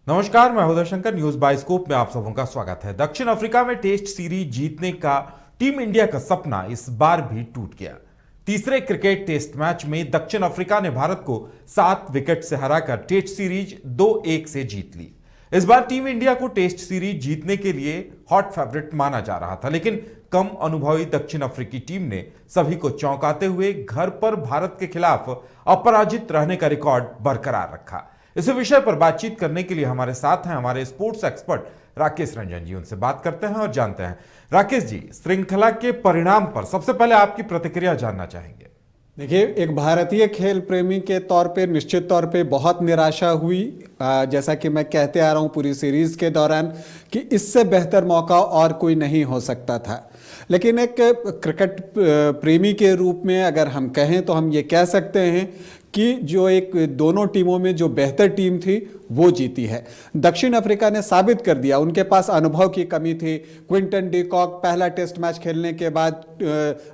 नमस्कार, मैं Uday Shankar. News bioscope में आप सबों का स्वागत है। दक्षिण अफ्रीका में टेस्ट सीरीज जीतने का टीम इंडिया का सपना इस बार भी टूट गया। तीसरे क्रिकेट टेस्ट मैच में दक्षिण अफ्रीका ने भारत को 7 विकेट से हराकर टेस्ट सीरीज 2-1 से जीत ली। इस बार टीम इंडिया को टेस्ट सीरीज जीतने के लिए हॉट फेवरेट माना जा रहा था, लेकिन कम अनुभवी दक्षिण अफ्रीकी टीम ने सभी को चौंकाते हुए घर पर भारत के खिलाफ अपराजित रहने का रिकॉर्ड बरकरार रखा। इस विषय पर बातचीत करने के लिए हमारे साथ हैं हमारे स्पोर्ट्स एक्सपर्ट राकेश रंजन जी। उनसे बात करते हैं और जानते हैं। राकेश जी, श्रृंखला के परिणाम पर सबसे पहले आपकी प्रतिक्रिया जानना चाहेंगे। देखिए, एक भारतीय खेल प्रेमी के तौर पे निश्चित तौर पे बहुत निराशा हुई। जैसा कि मैं कहते आ रहा हूँ पूरी सीरीज के दौरान कि इससे बेहतर मौका और कोई नहीं हो सकता था। लेकिन एक क्रिकेट प्रेमी के रूप में अगर हम कहें तो हम ये कह सकते हैं कि जो एक दोनों टीमों में जो बेहतर टीम थी वो जीती है। दक्षिण अफ्रीका ने साबित कर दिया, उनके पास अनुभव की कमी थी। क्विंटन डी कॉक पहला टेस्ट मैच खेलने के बाद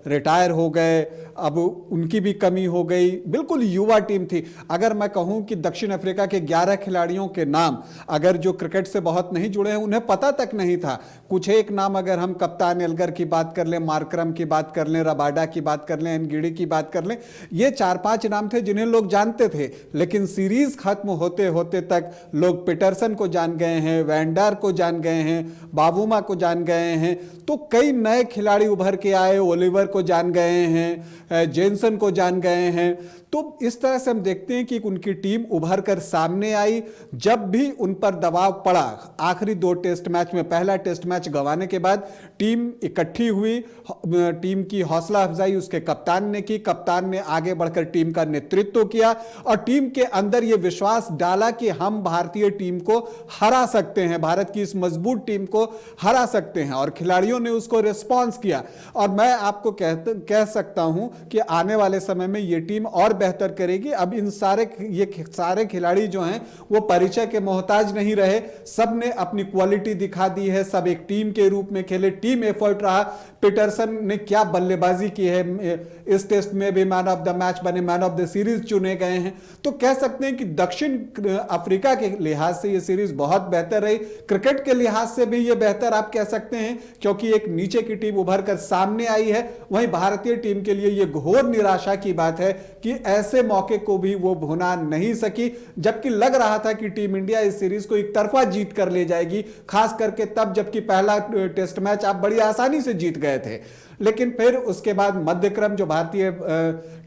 रिटायर हो गए, अब उनकी भी कमी हो गई। बिल्कुल युवा टीम थी। अगर मैं कहूं कि दक्षिण अफ्रीका के 11 खिलाड़ियों के नाम अगर जो क्रिकेट से बहुत नहीं जुड़े हैं उन्हें पता तक नहीं था। कुछ एक नाम अगर हम कप्तान एल्गर की बात कर लें, मार्करम की बात कर लें, रबाडा की बात कर लें, एनगिडी की बात कर लें, ये 4-5 नाम थे जिन्हें लोग जानते थे। लेकिन सीरीज खत्म होते होते तक लोग पीटरसन को जान गए हैं, वैंडार को जान गए हैं, बावुमा को जान गए हैं। तो कई नए खिलाड़ी उभर के आए, ओलिवर को जान गए हैं, जेनसन को जान गए हैं। तो इस तरह से हम देखते हैं कि उनकी टीम उभर कर सामने आई। जब भी उन पर दबाव पड़ा, आखिरी 2 टेस्ट मैच में, पहला टेस्ट मैच गंवाने के बाद टीम इकट्ठी हुई। टीम की हौसला अफजाई उसके कप्तान ने की। कप्तान ने आगे बढ़कर टीम का नेतृत्व किया और टीम के अंदर यह विश्वास डाला कि हम भारतीय टीम को हरा सकते हैं, भारत की इस मजबूत टीम को हरा सकते हैं। और खिलाड़ियों ने उसको रिस्पॉन्स किया। और मैं आपको कह सकता हूं कि आने वाले समय में यह टीम और बेहतर करेगी। अब ये सारे खिलाड़ी जो हैं वो परिचय के मोहताज नहीं रहे, सब ने अपनी क्वालिटी दिखा दी है, सब एक टीम के रूप में खेले, टीम एफर्ट रहा। पीटरसन ने क्या बल्लेबाजी की है, इस टेस्ट में भी मैन ऑफ द मैच बने, मैन ऑफ द सीरीज चुने गए हैं। तो कह सकते हैं कि दक्षिण अफ्रीका के लिहाज से यह सीरीज बहुत बेहतर रही। क्रिकेट के लिहाज से भी यह बेहतर आप कह सकते हैं, क्योंकि एक नीचे की टीम उभर कर सामने आई है। वहीं भारतीय टीम के लिए यह घोर निराशा की बात है कि ऐसे मौके को भी वो भुना नहीं सकी, जबकि लग रहा था कि टीम इंडिया इस सीरीज को एक तरफा जीत कर ले जाएगी, खास करके तब जबकि पहला टेस्ट मैच आप बड़ी आसानी से जीत गए थे। लेकिन फिर उसके बाद मध्यक्रम, जो भारतीय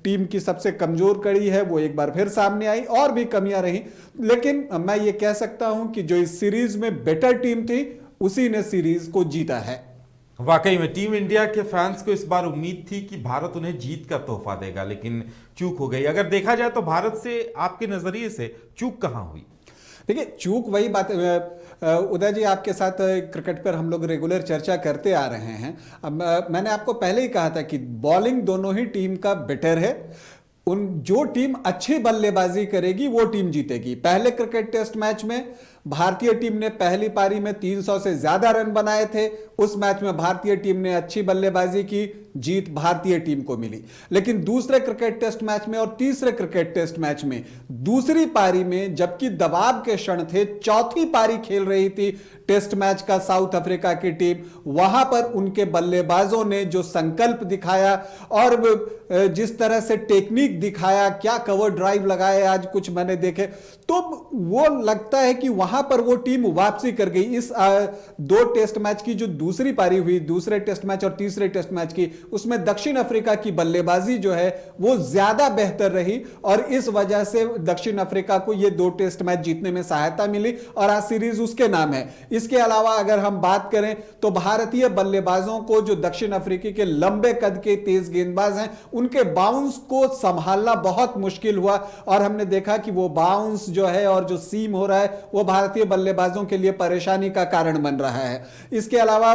टीम की सबसे कमजोर कड़ी है, वो एक बार फिर सामने आई और भी कमियां रही। लेकिन मैं ये कह सकता हूं कि जो इस सीरीज में बेटर टीम थी उसी ने सीरीज को जीता है। वाकई में टीम इंडिया के फैंस को इस बार उम्मीद थी कि भारत उन्हें जीत का तोहफा देगा, लेकिन चूक हो गई। अगर देखा जाए तो भारत से आपके नजरिए से चूक कहां हुई? देखिए, चूक वही बात उदय जी, आपके साथ क्रिकेट पर हम लोग रेगुलर चर्चा करते आ रहे हैं। अब मैंने आपको पहले ही कहा था कि बॉलिंग दोनों ही टीम का बेटर है। जो टीम अच्छी बल्लेबाजी करेगी वो टीम जीतेगी। पहले क्रिकेट टेस्ट मैच में भारतीय टीम ने पहली पारी में 300 से ज्यादा रन बनाए थे। उस मैच में भारतीय टीम ने अच्छी बल्लेबाजी की, जीत भारतीय टीम को मिली। लेकिन दूसरे क्रिकेट टेस्ट मैच में और तीसरे क्रिकेट टेस्ट मैच में दूसरी पारी में, जबकि दबाव के क्षण थे, चौथी पारी खेल रही थी टेस्ट मैच का साउथ अफ्रीका की टीम, वहां पर उनके बल्लेबाजों ने जो संकल्प दिखाया और जिस तरह से टेक्निक दिखाया, क्या कवर ड्राइव लगाए आज कुछ मैंने देखे, तो वो लगता है कि वहां पर वो टीम वापसी कर गई। इस 2 टेस्ट मैच की जो दूसरी पारी हुई, दूसरे टेस्ट मैच और तीसरे टेस्ट मैच की, उसमें दक्षिण अफ्रीका की बल्लेबाजी जो है वो ज्यादा बेहतर रही और इस वजह से दक्षिण अफ्रीका को ये 2 टेस्ट मैच जीतने में सहायता मिली और आज सीरीज उसके नाम है। इसके अलावा अगर हम बात करें तो भारतीय बल्लेबाजों को, जो दक्षिण अफ्रीकी के लंबे कद के तेज गेंदबाज हैं, उनके बाउंस को संभालना बहुत मुश्किल हुआ और हमने देखा कि वो बाउंस जो है और जो सीम हो रहा है वो भारतीय बल्लेबाजों के लिए परेशानी का कारण बन रहा है। इसके अलावा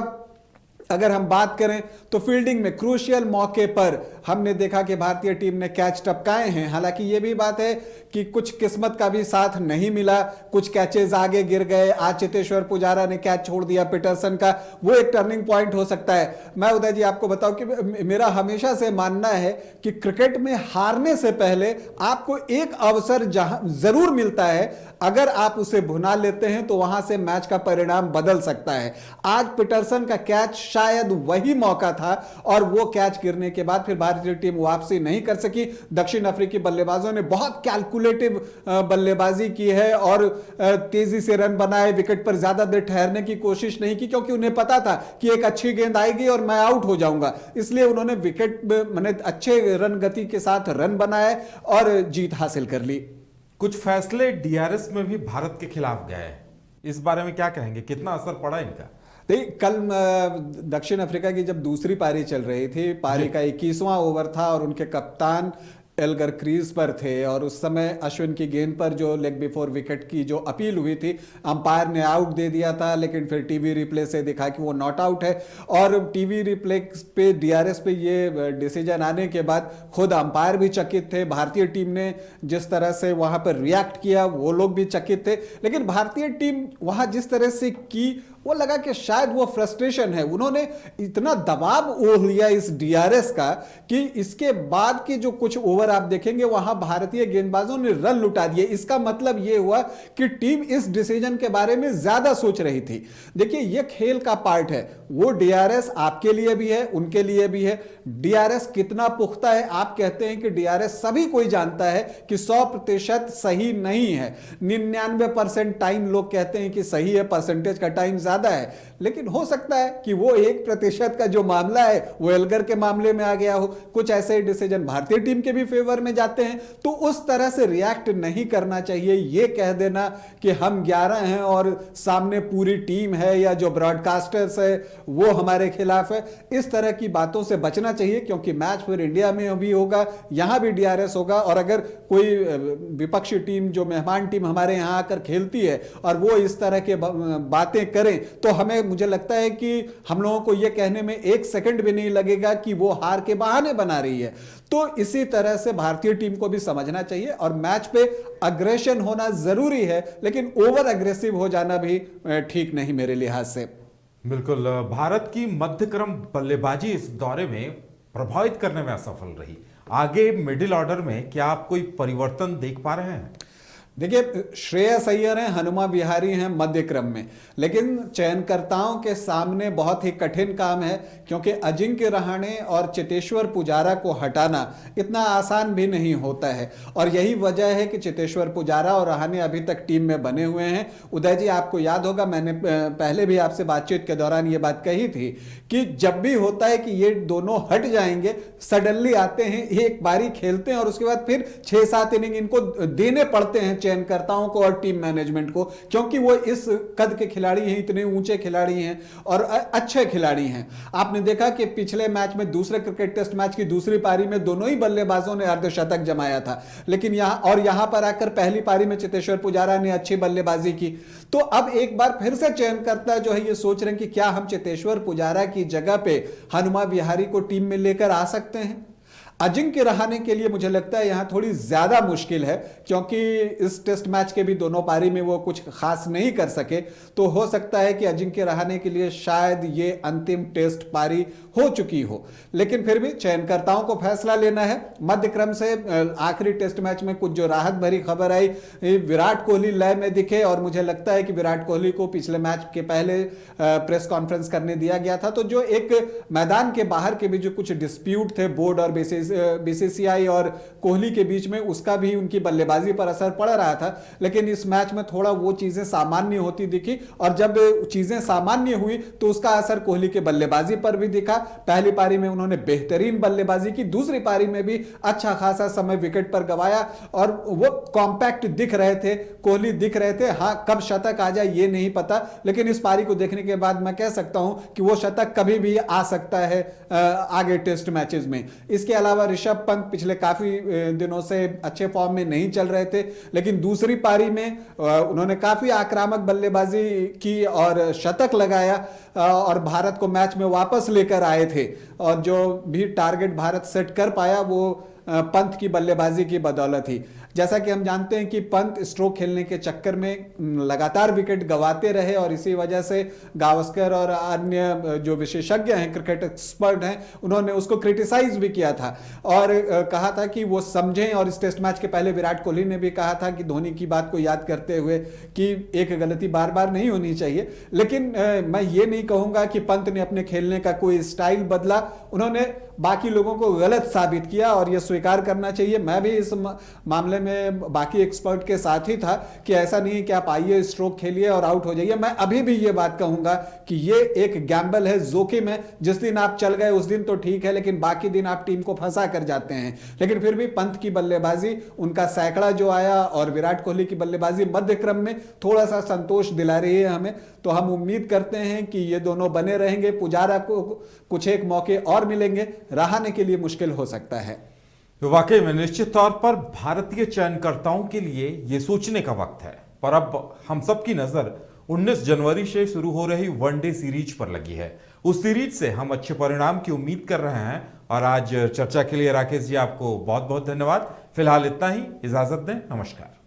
अगर हम बात करें तो फील्डिंग में क्रूशियल मौके पर हमने देखा कि भारतीय टीम ने कैच टपकाए हैं। हालांकि यह भी बात है कि कुछ किस्मत का भी साथ नहीं मिला, कुछ कैचेस आगे गिर गए। आज चेतेश्वर पुजारा ने कैच छोड़ दिया पीटरसन का, वो एक टर्निंग पॉइंट हो सकता है। मैं उदय जी आपको बताऊं कि मेरा हमेशा से मानना है कि क्रिकेट में हारने से पहले आपको एक अवसर जरूर मिलता है, अगर आप उसे भुना लेते हैं तो वहां से मैच का परिणाम बदल सकता है। आज पीटरसन का कैच शायद वही मौका था और वो कैच गिरने के बाद फिर भारतीय टीम वापसी नहीं कर सकी। दक्षिण अफ्रीकी बल्लेबाजों ने बहुत कैलकुलेटिव बल्लेबाजी की है और तेजी से रन बनाए, विकेट पर ज्यादा देर ठहरने की कोशिश नहीं की, क्योंकि उन्हें पता था कि एक अच्छी गेंद आएगी और मैं आउट हो जाऊंगा। इसलिए उन्होंने विकेट मैंने अच्छे रन गति के साथ रन बनाए और जीत हासिल कर ली। कुछ फैसले डीआरएस में भी भारत के खिलाफ गए हैं, इस बारे में क्या कहेंगे, कितना असर पड़ा इनका? कल दक्षिण अफ्रीका की जब दूसरी पारी चल रही थी, पारी का 21वां ओवर था और उनके कप्तान एल्गर क्रीज पर थे और उस समय अश्विन की गेंद पर जो लेग बिफोर विकेट की जो अपील हुई थी, अंपायर ने आउट दे दिया था, लेकिन फिर टीवी रिप्ले से दिखा कि वो नॉट आउट है। और टीवी रिप्ले पे डीआरएस पे ये डिसीजन आने के बाद खुद अंपायर भी चकित थे। भारतीय टीम ने जिस तरह से वहां पर रिएक्ट किया वो लोग भी चकित थे, लेकिन भारतीय टीम वहां जिस तरह से की वो लगा कि शायद वो फ्रस्ट्रेशन है। उन्होंने इतना दबाव ओढ़ लिया इस डीआरएस का कि इसके बाद के जो कुछ ओवर आप देखेंगे वहां भारतीय गेंदबाजों ने रन लुटा दिए। इसका मतलब यह हुआ कि टीम इस डिसीजन के बारे में ज्यादा सोच रही थी। देखिए यह खेल का पार्ट है, वो डीआरएस आपके लिए भी है, उनके लिए भी है। डीआरएस कितना पुख्ता है, आप कहते हैं कि डीआरएस सभी कोई जानता है कि 100% सही नहीं है। 99% टाइम लोग कहते हैं कि सही है, परसेंटेज का टाइम ज्यादा है, लेकिन हो सकता है कि वो 1% का जो मामला है वो एल्गर के मामले में आ गया हो। कुछ ऐसे डिसीजन भारतीय टीम के भी फेवर में जाते हैं, तो उस तरह से रिएक्ट नहीं करना चाहिए। ये कह देना कि हम 11 हैं और सामने पूरी टीम है या जो ब्रॉडकास्टर्स है वो हमारे खिलाफ है, इस तरह की बातों से बचना चाहिए, क्योंकि मैच फिर इंडिया में भी होगा, यहां भी डीआरएस होगा। और अगर कोई विपक्षी टीम जो मेहमान टीम हमारे यहां आकर खेलती है और वो इस तरह के बातें करें, तो हमें मुझे लगता है कि हम लोगों को यह कहने में 1 सेकंड भी नहीं लगेगा कि वो हार के बहाने बना रही है। तो इसी तरह से भारतीय टीम को भी समझना चाहिए और मैच पे अग्रेशन होना जरूरी है, लेकिन ओवर अग्रेसिव हो जाना भी ठीक नहीं मेरे लिहाज से। बिल्कुल, भारत की मध्यक्रम बल्लेबाजी इस दौरे में प्रभावित करने में असफल रही। आगे मिडिल ऑर्डर में क्या आप कोई परिवर्तन देख पा रहे हैं? देखिए श्रेयस अय्यर हैं, हनुमा विहारी हैं मध्य क्रम में, लेकिन चयनकर्ताओं के सामने बहुत ही कठिन काम है, क्योंकि अजिंक्य रहाणे और चेतेश्वर पुजारा को हटाना इतना आसान भी नहीं होता है। और यही वजह है कि चेतेश्वर पुजारा और रहाणे अभी तक टीम में बने हुए हैं। उदय जी आपको याद होगा, मैंने पहले भी आपसे बातचीत के दौरान ये बात कही थी कि जब भी होता है कि ये दोनों हट जाएंगे, सडनली आते हैं, एक बारी खेलते हैं और उसके बाद फिर 6-7 इनिंग इनको देने पड़ते हैं चयनकर्ताओं को और टीम मैनेजमेंट को, क्योंकि वो इस कद के खिलाड़ी हैं, इतने ऊंचे खिलाड़ी हैं और अच्छे खिलाड़ी हैं। आपने देखा कि पिछले मैच में, दूसरे क्रिकेट टेस्ट मैच की दूसरी पारी में दोनों ही बल्लेबाजों ने अर्धशतक जमाया था, लेकिन यहां पर आकर पहली पारी में चेतेश्वर पुजारा ने अच्छी बल्लेबाजी की। तो अब एक बार फिर से चयनकर्ता जो है ये सोच रहे हैं कि क्या हम चेतेश्वर पुजारा की जगह पे हनुमा विहारी को टीम में लेकर आ सकते हैं। अजिंक्य रहाणे के लिए मुझे लगता है यहां थोड़ी ज्यादा मुश्किल है, क्योंकि इस टेस्ट मैच के भी दोनों पारी में वो कुछ खास नहीं कर सके। तो हो सकता है कि अजिंक्य रहाणे के लिए शायद ये अंतिम टेस्ट पारी हो चुकी हो, लेकिन फिर भी चयनकर्ताओं को फैसला लेना है। मध्य क्रम से आखिरी टेस्ट मैच में कुछ जो राहत भरी खबर आई, विराट कोहली लय में दिखे और मुझे लगता है कि विराट कोहली को पिछले मैच के पहले प्रेस कॉन्फ्रेंस करने दिया गया था। तो जो एक मैदान के बाहर के भी जो कुछ डिस्प्यूट थे बोर्ड और बीसीसीआई और कोहली के बीच में, उसका भी उनकी बल्लेबाजी पर असर पड़ रहा था, लेकिन इस मैच में थोड़ा वो चीजें सामान्य होती दिखी और जब चीजें सामान्य हुई तो उसका असर कोहली के बल्लेबाजी पर भी दिखा। पहली पारी में उन्होंने बेहतरीन बल्लेबाजी की, दूसरी पारी में भी अच्छा खासा समय विकेट पर गंवाया और वो कॉम्पैक्ट दिख रहे थे, कोहली दिख रहे थे। हां, कब शतक आ जाए ये नहीं पता, लेकिन इस पारी को देखने के बाद मैं कह सकता हूं कि वो शतक कभी भी आ सकता है आगे टेस्ट मैचेस में। इसके अलावा अलावा ऋषभ पंत पिछले काफी दिनों से अच्छे फॉर्म में नहीं चल रहे थे, लेकिन दूसरी पारी में उन्होंने काफी आक्रामक बल्लेबाजी की और शतक लगाया और भारत को मैच में वापस लेकर आए थे। और जो भी टारगेट भारत सेट कर पाया वो पंत की बल्लेबाजी की बदौलत ही। जैसा कि हम जानते हैं कि पंत स्ट्रोक खेलने के चक्कर में लगातार विकेट गंवाते रहे और इसी वजह से गावस्कर और अन्य जो विशेषज्ञ हैं, क्रिकेट एक्सपर्ट हैं, उन्होंने उसको क्रिटिसाइज भी किया था और कहा था कि वो समझें। और इस टेस्ट मैच के पहले विराट कोहली ने भी कहा था कि धोनी की बात को याद करते हुए कि एक गलती बार बार नहीं होनी चाहिए। लेकिन मैं ये नहीं कहूंगा कि पंत ने अपने खेलने का कोई स्टाइल बदला, उन्होंने बाकी लोगों को गलत साबित किया और यह स्वीकार करना चाहिए। मैं भी इस मामले में बाकी एक्सपर्ट के साथ ही था कि ऐसा नहीं है कि आप आइए स्ट्रोक खेलिए और आउट हो जाइए। मैं अभी भी ये बात कहूंगा कि ये एक गैम्बल है, जोखिम है। जिस दिन आप चल गए उस दिन तो ठीक है, लेकिन बाकी दिन आप टीम को फंसा कर जाते हैं। लेकिन फिर भी पंत की बल्लेबाजी, उनका सैकड़ा जो आया और विराट कोहली की बल्लेबाजी मध्य क्रम में थोड़ा सा संतोष दिला रही है हमें। तो हम उम्मीद करते हैं कि ये दोनों बने रहेंगे। पुजारा को कुछ एक मौके और मिलेंगे, रहाने के लिए मुश्किल हो सकता है। तो वाकई में निश्चित तौर पर भारतीय चयनकर्ताओं के लिए यह सोचने का वक्त है। पर अब हम सबकी नजर 19 जनवरी से शुरू हो रही वनडे सीरीज पर लगी है। उस सीरीज से हम अच्छे परिणाम की उम्मीद कर रहे हैं। और आज चर्चा के लिए राकेश जी आपको बहुत बहुत धन्यवाद। फिलहाल इतना ही, इजाजत दें, नमस्कार।